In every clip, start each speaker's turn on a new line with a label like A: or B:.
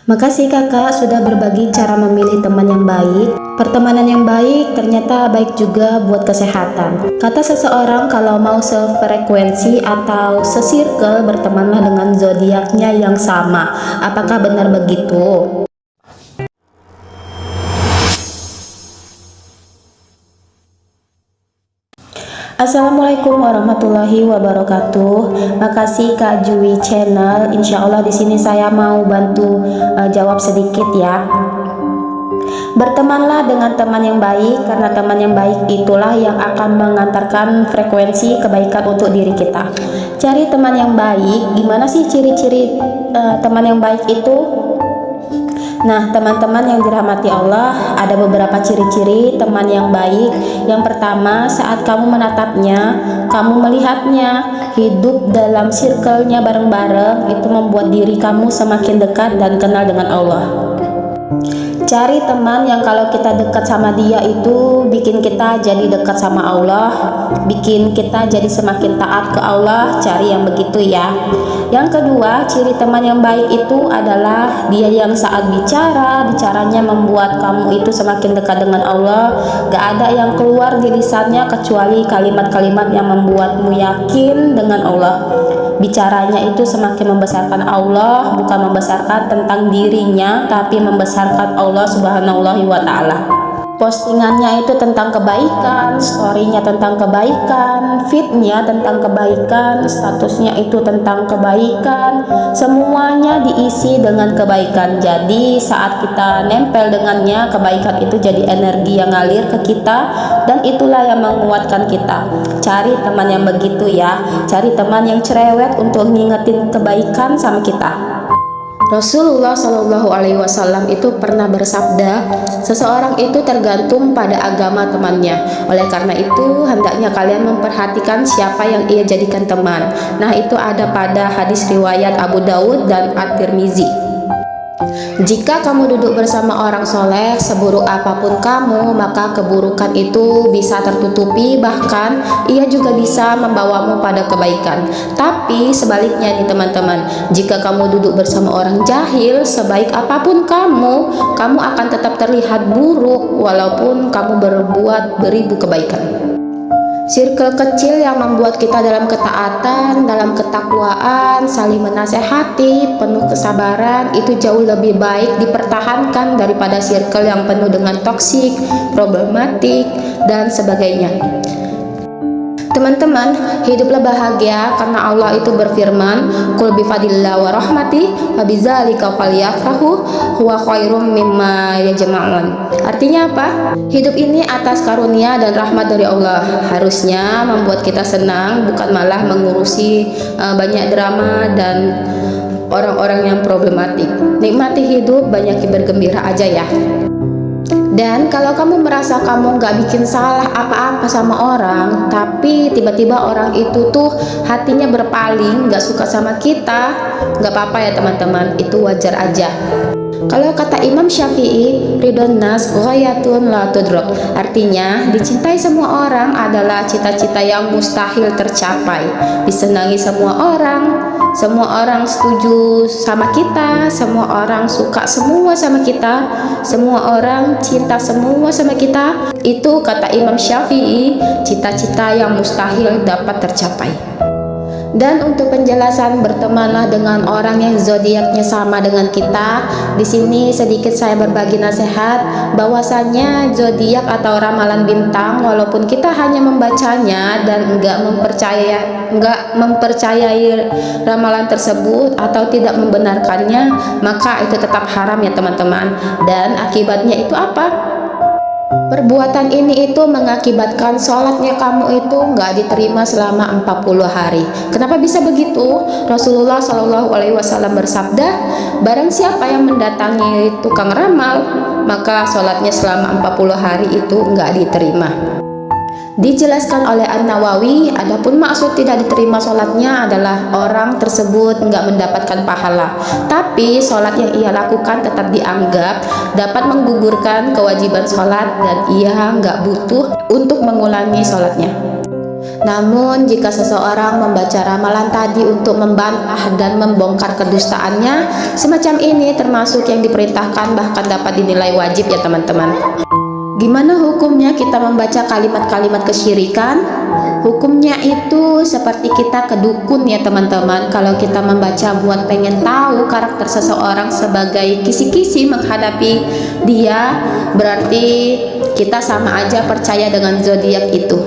A: Makasih kakak sudah berbagi cara memilih teman yang baik. Pertemanan yang baik ternyata baik juga buat kesehatan. Kata seseorang kalau mau sefrekuensi atau sesirkel bertemanlah dengan zodiaknya yang sama. Apakah benar begitu? Assalamualaikum warahmatullahi wabarakatuh. Makasih Kak Jui Channel. Insya Allah di sini saya mau bantu jawab sedikit ya. Bertemanlah dengan teman yang baik, karena teman yang baik itulah yang akan mengantarkan frekuensi kebaikan untuk diri kita. Cari teman yang baik. Gimana sih ciri-ciri teman yang baik itu? Nah, teman-teman yang dirahmati Allah, ada beberapa ciri-ciri teman yang baik. Yang pertama, saat kamu menatapnya, kamu melihatnya, hidup dalam circle-nya bareng-bareng, itu membuat diri kamu semakin dekat dan kenal dengan Allah. Cari teman yang kalau kita dekat sama dia itu bikin kita jadi dekat sama Allah, bikin kita jadi semakin taat ke Allah. Cari yang begitu ya. Yang kedua, ciri teman yang baik itu adalah dia yang saat bicaranya membuat kamu itu semakin dekat dengan Allah. Gak ada yang keluar di lisannya kecuali kalimat-kalimat yang membuatmu yakin dengan Allah. Bicaranya itu semakin membesarkan Allah, bukan membesarkan tentang dirinya, tapi membesarkan Allah Subhanahu wa Ta'ala. Postingannya itu tentang kebaikan, story-nya tentang kebaikan, feed-nya tentang kebaikan, statusnya itu tentang kebaikan, semuanya diisi dengan kebaikan. Jadi saat kita nempel dengannya, kebaikan itu jadi energi yang ngalir ke kita, dan itulah yang menguatkan kita. Cari teman yang begitu ya, cari teman yang cerewet untuk ngingetin kebaikan sama kita. Rasulullah Shallallahu Alaihi Wasallam itu pernah bersabda, seseorang itu tergantung pada agama temannya. Oleh karena itu, hendaknya kalian memperhatikan siapa yang ia jadikan teman. Nah, itu ada pada hadis riwayat Abu Daud dan At-Tirmizi. Jika kamu duduk bersama orang soleh, seburuk apapun kamu, maka keburukan itu bisa tertutupi, bahkan ia juga bisa membawamu pada kebaikan. Tapi sebaliknya nih teman-teman, jika kamu duduk bersama orang jahil, sebaik apapun kamu akan tetap terlihat buruk walaupun kamu berbuat beribu kebaikan. Circle kecil yang membuat kita dalam ketaatan, dalam ketakwaan, saling menasehati, penuh kesabaran, itu jauh lebih baik dipertahankan daripada circle yang penuh dengan toksik, problematik, dan sebagainya. Teman-teman, hiduplah bahagia karena Allah itu berfirman, "Qul bi fadlillah wa rahmati fa bidzalika falyafrahu huwa khairum mimma yajma'un." Artinya apa? Hidup ini atas karunia dan rahmat dari Allah. Harusnya membuat kita senang, bukan malah mengurusi banyak drama dan orang-orang yang problematik. Nikmati hidup, banyak bergembira aja ya. Dan kalau kamu merasa kamu gak bikin salah apa-apa sama orang, tapi tiba-tiba orang itu tuh hatinya berpaling, gak suka sama kita, gak apa-apa ya teman-teman, itu wajar aja. Kalau kata Imam Syafi'i, ridhon nas ghayatun la tudrak. Artinya, dicintai semua orang adalah cita-cita yang mustahil tercapai. Disenangi semua orang setuju sama kita, semua orang suka semua sama kita, semua orang cinta semua sama kita. Itu kata Imam Syafi'i, cita-cita yang mustahil dapat tercapai. Dan untuk penjelasan bertemanlah dengan orang yang zodiaknya sama dengan kita. Di sini sedikit saya berbagi nasihat bahwasannya zodiak atau ramalan bintang, walaupun kita hanya membacanya dan enggak mempercayai ramalan tersebut atau tidak membenarkannya, maka itu tetap haram ya teman-teman. Dan akibatnya itu apa? Perbuatan ini itu mengakibatkan sholatnya kamu itu nggak diterima selama 40 hari. Kenapa bisa begitu? Rasulullah Shallallahu Alaihi Wasallam bersabda, barang siapa yang mendatangi tukang ramal, maka sholatnya selama 40 hari itu nggak diterima. Dijelaskan oleh An-Nawawi, adapun maksud tidak diterima sholatnya adalah orang tersebut nggak mendapatkan pahala, tapi sholat yang ia lakukan tetap dianggap dapat menggugurkan kewajiban sholat dan ia nggak butuh untuk mengulangi sholatnya. Namun jika seseorang membaca ramalan tadi untuk membantah dan membongkar kedustaannya, semacam ini termasuk yang diperintahkan, bahkan dapat dinilai wajib ya teman-teman. Gimana hukumnya kita membaca kalimat-kalimat kesyirikan? Hukumnya itu seperti kita ke dukun ya teman-teman. Kalau kita membaca buat pengen tahu karakter seseorang sebagai kisi-kisi menghadapi dia, berarti kita sama aja percaya dengan zodiak itu.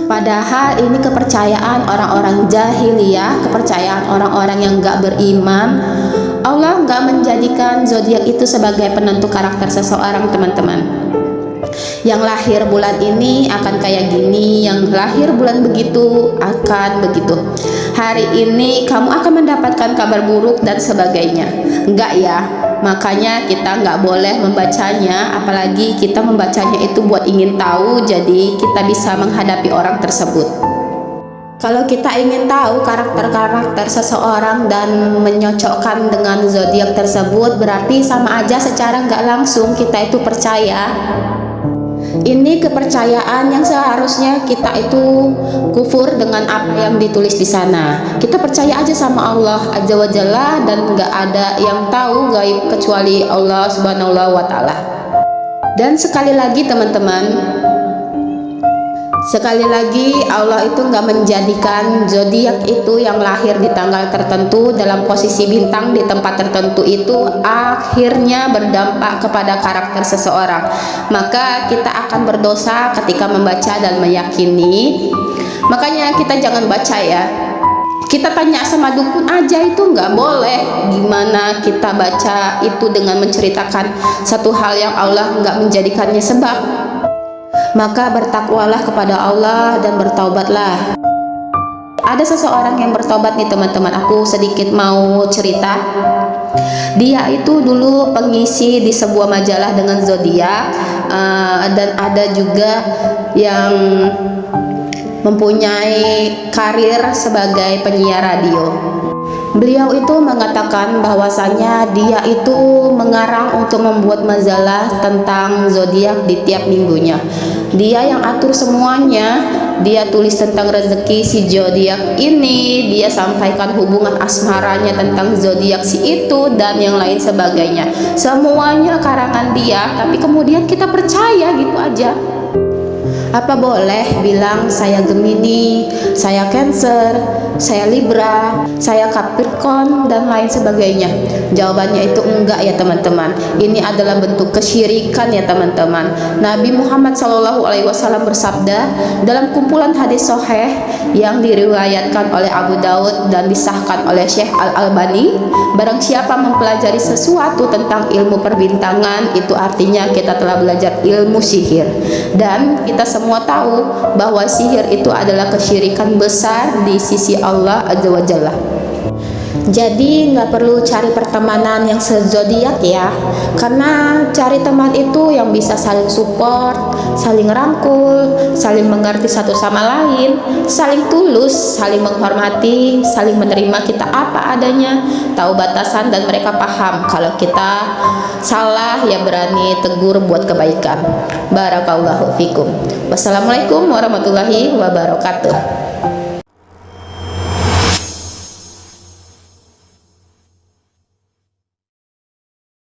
A: Padahal ini kepercayaan orang-orang jahiliyah, kepercayaan orang-orang yang gak beriman. Allah gak menjadikan zodiak itu sebagai penentu karakter seseorang teman-teman. Yang lahir bulan ini akan kayak gini, yang lahir bulan begitu akan begitu. Hari ini kamu akan mendapatkan kabar buruk dan sebagainya. Enggak ya, makanya kita nggak boleh membacanya, apalagi kita membacanya itu buat ingin tahu, jadi kita bisa menghadapi orang tersebut. Kalau kita ingin tahu karakter-karakter seseorang dan menyocokkan dengan zodiak tersebut, berarti sama aja secara nggak langsung kita itu percaya. Ini kepercayaan yang seharusnya kita itu kufur dengan apa yang ditulis di sana. Kita percaya aja sama Allah Azza wa Jalla, dan nggak ada yang tahu gaib kecuali Allah Subhanahu wa Ta'ala. Dan sekali lagi teman-teman, sekali lagi Allah itu nggak menjadikan zodiak itu yang lahir di tanggal tertentu dalam posisi bintang di tempat tertentu itu akhirnya berdampak kepada karakter seseorang. Maka kita akan berdosa ketika membaca dan meyakini. Makanya kita jangan baca ya. Kita tanya sama dukun aja itu nggak boleh. Gimana kita baca itu dengan menceritakan satu hal yang Allah nggak menjadikannya sebab. Maka bertakwalah kepada Allah dan bertaubatlah. Ada seseorang yang bertobat nih teman-teman, aku sedikit mau cerita. Dia itu dulu pengisi di sebuah majalah dengan zodiak, dan ada juga yang mempunyai karir sebagai penyiar radio. Beliau itu mengatakan bahwasanya dia itu mengarang untuk membuat majalah tentang zodiak di tiap minggunya. Dia yang atur semuanya. Dia tulis tentang rezeki si zodiak ini, dia sampaikan hubungan asmaranya tentang zodiak si itu dan yang lain sebagainya. Semuanya karangan dia, tapi kemudian kita percaya gitu aja. Apa boleh bilang saya Gemini, saya Cancer, saya Libra, saya Capricorn dan lain sebagainya? Jawabannya itu enggak ya teman-teman. Ini adalah bentuk kesyirikan ya teman-teman. Nabi Muhammad SAW bersabda dalam kumpulan hadis sahih yang diriwayatkan oleh Abu Daud dan disahkan oleh Syekh Al-Albani, barang siapa mempelajari sesuatu tentang ilmu perbintangan, itu artinya kita telah belajar ilmu sihir. Dan kita semua tahu bahwa sihir itu adalah kesyirikan besar di sisi Allah Azza wa Jalla. Jadi nggak perlu cari pertemanan yang sezodiak ya, karena cari teman itu yang bisa saling support, saling rangkul, saling mengerti satu sama lain, saling tulus, saling menghormati, saling menerima kita apa adanya, tahu batasan dan mereka paham kalau kita salah ya berani tegur buat kebaikan. Barakallahu fikum. Wassalamualaikum warahmatullahi wabarakatuh.